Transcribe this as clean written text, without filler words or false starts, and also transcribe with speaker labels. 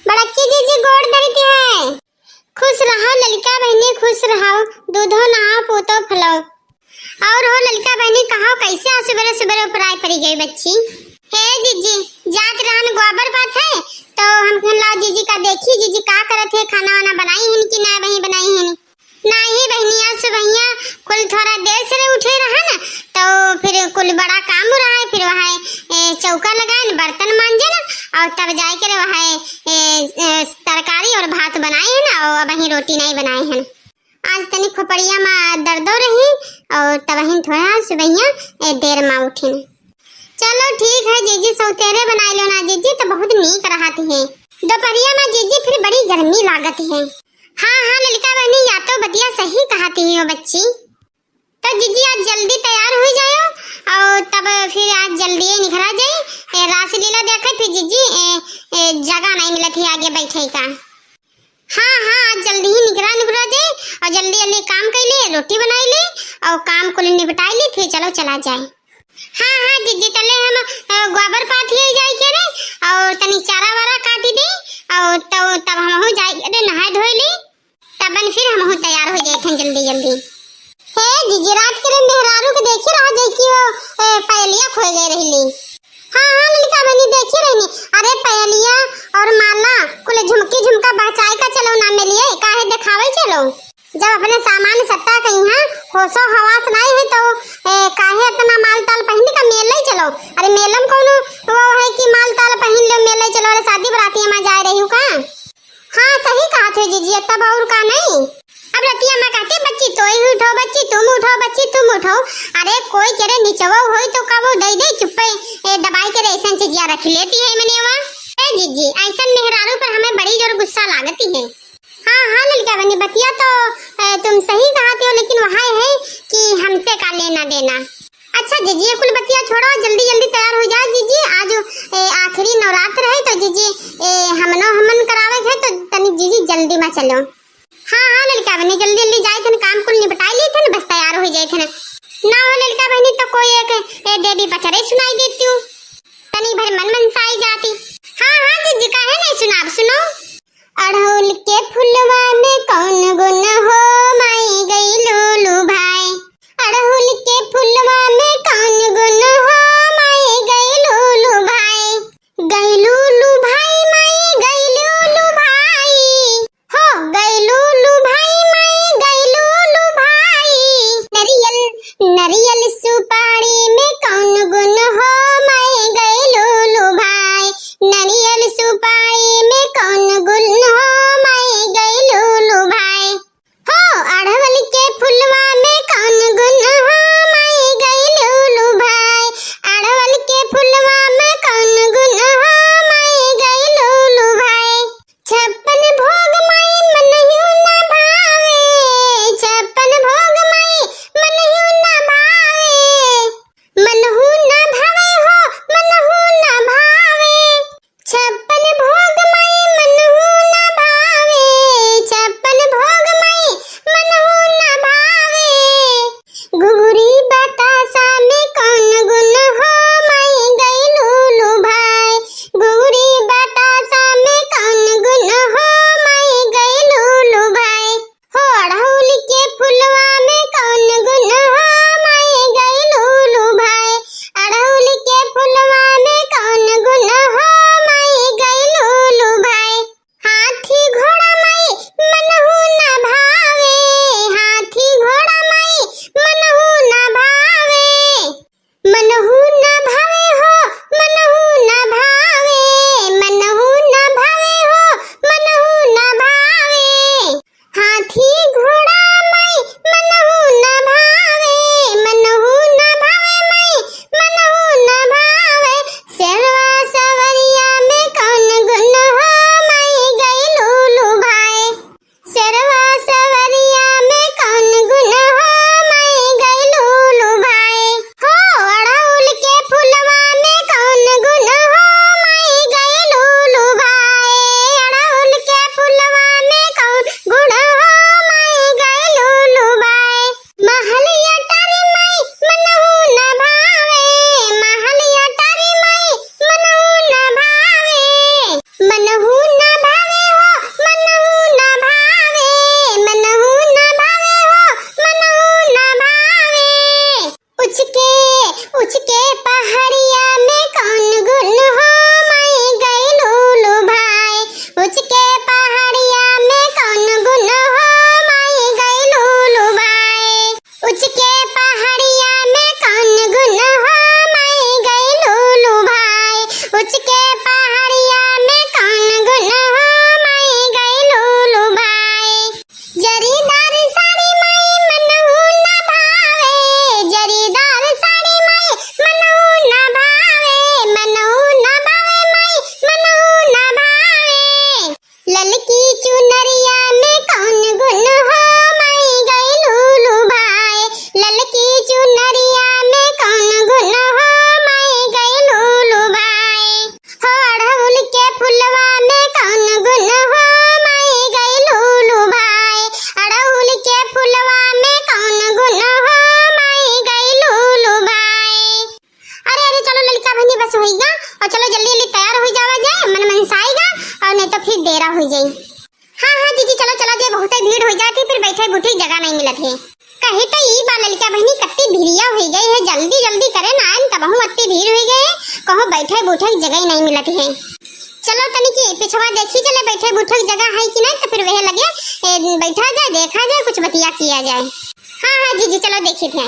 Speaker 1: बड़की जीजी गोड़ धरती है। खुश रहो ललिका बहनी, खुश रहो, दूधो नहाओ पूतो फलो। और हो ललिका बहनी कहो कैसे आ सुबह सुबह पराई पड़ी गई बच्ची। हे जीजी जात रहन गोबर पात है तो हम कहला जीजी का देखी जीजी का करत है, खाना वाना बनाई है कि ना वही बनाई है। नहीं बहनिया सुबहिया कुल थोड़ा देर से उठे रहा ना तो फिर कुल बड़ा काम हो रहा है, फिर वहाँ चौका लगाए न बर्तन मांजे ना और तब जाए के वहाँ तरकारी और भात बनाए है ना और वहीं रोटी नहीं बनाए हैं। आज तनी खोपड़िया में दर्दो रही और तब वहीं थोड़ा सुबहिया देर में उठे। चलो ठीक है जीजी सौतेरे बनाए लो ना जीजी तो बहुत नीक रहती है। दोपहरिया में जीजी फिर बड़ी गर्मी लागत है। हाँ हाँ ललिका बहनी या तो बतिया सही कहती हो बच्ची। तो जीजी आज जल्दी तैयार हो जाओ और तब फिर आज जल्दी निकला जाए रास लीला देखे फिर जीजी जगह नहीं मिलती है आगे बैठे का। हाँ हाँ आज जल्दी ही निकला जाए और जल्दी जल्दी काम कर ले, रोटी बनाई ले और काम को निपटाई ले फिर चलो चला जाए। हाँ हाँ जीजी तले हम गोबर पात ही जाए के रे और तनी चारा वारा काटी दे और तब हम हो जाए अरे नहाए धोए ले तबन फिर हम हो तैयार हो जाए जल्दी जल्दी। हे जीजी रात के मेहरारू के देखी रहा जाए कि वो पहलिया खो गए रहली। हाँ हाँ ललिका बहनी देखी रहनी। अरे पहलिया और माला कुल झुमकी झुमका बचाए का चलो ना मिलिए काहे दिखावे चलो। जब अपने सामान सत्ता कहीं हां होशो हवास नहीं है तो काहे इतना माल ताल पहन का मेले चलो। अरे मेलम कोनो वो है कि माल ताल पहन लो मेले चलो। अरे शादी बराती में जा रही हूं का। हाँ सही कहा थे जीजी तब और का नहीं। अब रतिया में कहते बच्ची तो ही उठो, बच्ची तुम उठो, बच्ची तुम उठो। अरे कोई करे निचवा होई तो का वो दे दे चुप्पे दबाई के ऐसा चीजिया रख लेती है मैंने वहां। ए जीजी ऐसा मेहरारू पर हमें बड़ी जोर गुस्सा लागती है। हाँ हाँ ललिका बहनी बतिया तो तुम सही कहती हो लेकिन वहाँ है कि हमसे का लेना देना। अच्छा जीजी ये कुल बतिया छोड़ो जल्दी जल्दी तैयार हो जाओ जीजी। आज आखिरी नवरात्र है तो जीजी हमन करावे है तो तनी जीजी जल्दी में चलो। हाँ हाँ ललिका बहनी जल्दी जल्दी जाए थे काम कुल निपटाई ली थे ना बस तैयार हो जाए थे ना हो ललिका बहनी तो कोई एक देवी पचरे सुनाई देती हूँ तनी भर मन मन साई जाती। हाँ हाँ जीजी काहे नहीं सुना सुनो। अड़हुल के फुलवा में कौन गुण हो माई गई लूलू भाई। अड़हुल के फुलवा में कौन गुण हो माई गई लूलू भाई। गई लूलू भाई माई गई लूलू भाई हो गई लूलू भाई माई गई लूलू भाई। नरियल नरियल सुपारी में कौन गुण हो माई गई लूलू भाई। नरियल सुपारी में कौन गुण हो माई गई बैठे बूठे जगह नहीं मिलत है। कहे तो ई बा लड़का बहनी कत्ती भीड़िया हो गई है, जल्दी जल्दी करे ना आन तबहू अत्ती भीड़ हो गई है, कहो बैठे बूठे जगह नहीं मिलत है। चलो तनी की पिछवा देखी चले बैठे बूठे जगह है कि नहीं, तो फिर वह लगे बैठा जाए देखा जाए कुछ बतिया किया जाए। हाँ हाँ जीजी चलो देखी थे।